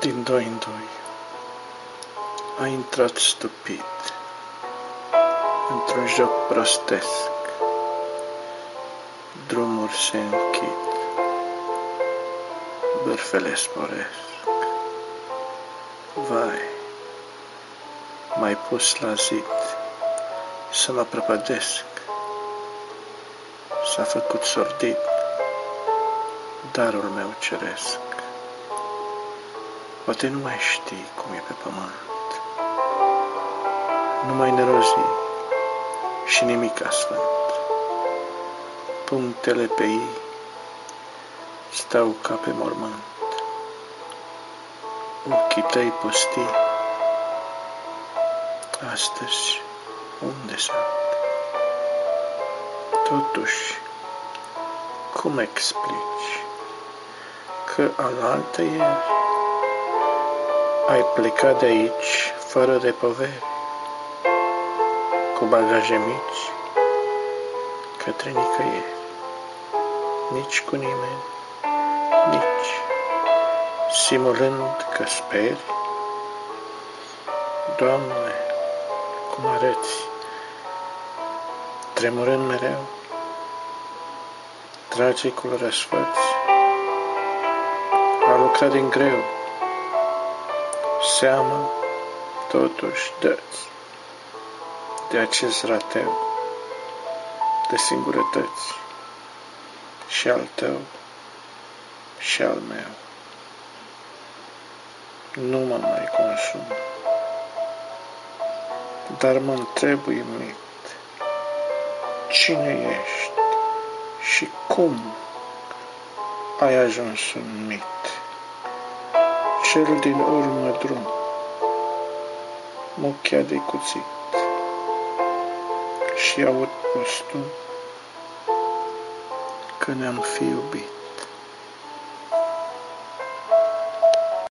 Din doi în doi a intrat stupid într-un joc prostesc. Drumuri se închid, bârfele sporesc. Vai, m-ai pus la zid să mă prăpădesc. S-a făcut sordid darul meu ceresc. Poate nu mai știi cum e pe pământ, numai nerozii și nimic sfânt. Punctele pe ei stau ca pe mormânt. Ochii tăi pustii, astăzi unde sunt? Totuși, cum explici că alaltăieri ai plecat de aici fără de poveri, cu bagaje mici către nicăieri, nici cu nimeni, nici, simulând că speri? Doamne, cum arăți, tremurând mereu, tragicul răsfăț, a lucrat din greu, seama totuși dă-ți de acest rateu de singurătăți, și al tău și al meu. Nu mă mai consum, dar mă întreb uimit, cine ești și cum ai ajuns un mit? Cel din urmă drum, muchea de cuțit, și aud postul că ne-am fi iubit.